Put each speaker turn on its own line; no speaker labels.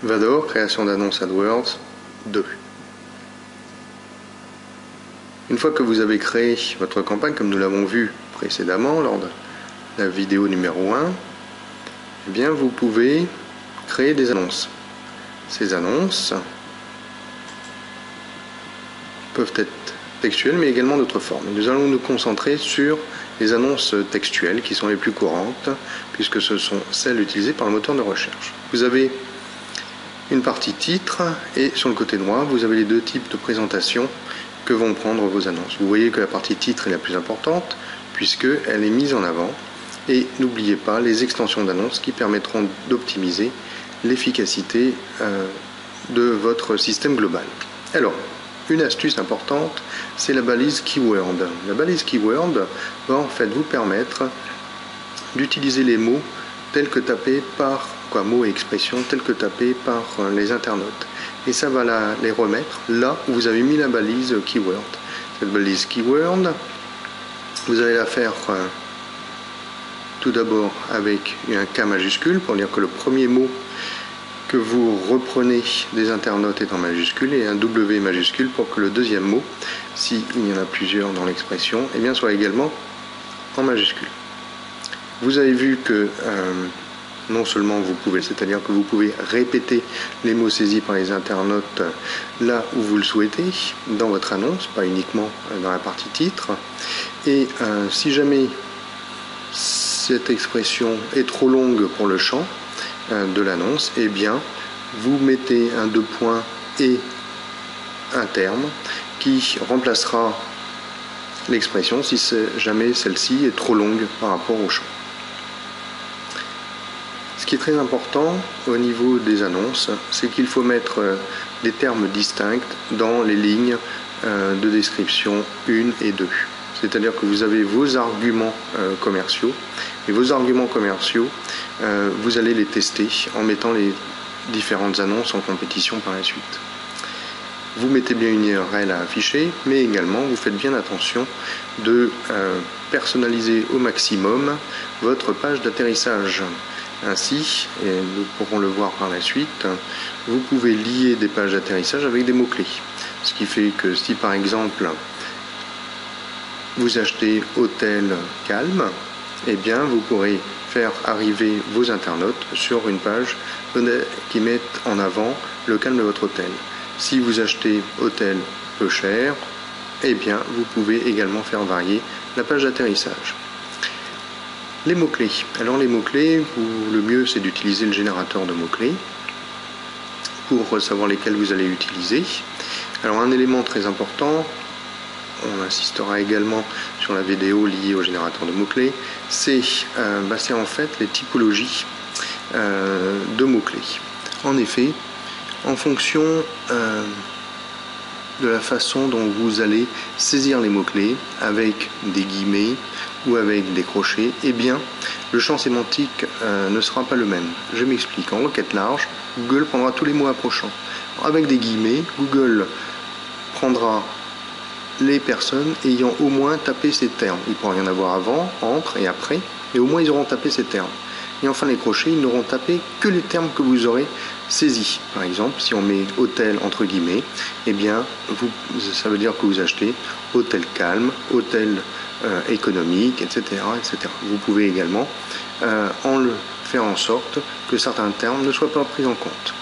Vador, création d'annonces AdWords 2. Une fois que vous avez créé votre campagne, comme nous l'avons vu précédemment lors de la vidéo numéro 1, eh bien vous pouvez créer des annonces. Ces annonces peuvent être textuelles, mais également d'autres formes. Nous allons nous concentrer sur les annonces textuelles qui sont les plus courantes, puisque ce sont celles utilisées par le moteur de recherche. Vous avez une partie titre et sur le côté droit, vous avez les deux types de présentation que vont prendre vos annonces. Vous voyez que la partie titre est la plus importante puisqu'elle est mise en avant. Et n'oubliez pas les extensions d'annonces qui permettront d'optimiser l'efficacité de votre système global. Alors, une astuce importante, c'est la balise keyword. La balise keyword va en fait vous permettre d'utiliser les mots tels que tapés par mots et expressions tels que tapés par les internautes. Et ça va les remettre là où vous avez mis la balise keyword. Cette balise keyword, vous allez la faire tout d'abord avec un K majuscule pour dire que le premier mot que vous reprenez des internautes est en majuscule et un W majuscule pour que le deuxième mot, s'il y en a plusieurs dans l'expression, eh bien soit également en majuscule. Vous avez vu que non seulement vous pouvez, c'est-à-dire que vous pouvez répéter les mots saisis par les internautes là où vous le souhaitez, dans votre annonce, pas uniquement dans la partie titre. Et si jamais cette expression est trop longue pour le champ de l'annonce, eh bien vous mettez un deux points et un terme qui remplacera l'expression si jamais celle-ci est trop longue par rapport au champ. Ce qui est très important au niveau des annonces, c'est qu'il faut mettre des termes distincts dans les lignes de description 1 et 2. C'est-à-dire que vous avez vos arguments commerciaux, et vos arguments commerciaux, vous allez les tester en mettant les différentes annonces en compétition par la suite. Vous mettez bien une URL à afficher, mais également vous faites bien attention de personnaliser au maximum votre page d'atterrissage. Ainsi, et nous pourrons le voir par la suite, vous pouvez lier des pages d'atterrissage avec des mots-clés. Ce qui fait que si par exemple vous achetez hôtel calme, eh bien vous pourrez faire arriver vos internautes sur une page qui met en avant le calme de votre hôtel. Si vous achetez hôtel peu cher, eh bien vous pouvez également faire varier la page d'atterrissage. Les mots-clés. Alors les mots-clés, le mieux c'est d'utiliser le générateur de mots-clés pour savoir lesquels vous allez utiliser. Alors un élément très important, on insistera également sur la vidéo liée au générateur de mots-clés, c'est en fait les typologies de mots-clés. En effet, en fonction de la façon dont vous allez saisir les mots-clés avec des guillemets ou avec des crochets, eh bien le champ sémantique ne sera pas le même. Je m'explique. En requête large, Google prendra tous les mots approchants. Avec des guillemets, Google prendra les personnes ayant au moins tapé ces termes. Il pourra y en avoir avant, entre et après, mais au moins ils auront tapé ces termes. Et enfin les crochets, ils n'auront tapé que les termes que vous aurez saisis. Par exemple, si on met hôtel entre guillemets, eh bien ça veut dire que vous achetez hôtel calme, hôtel économique, etc., etc. Vous pouvez également faire en sorte que certains termes ne soient pas pris en compte.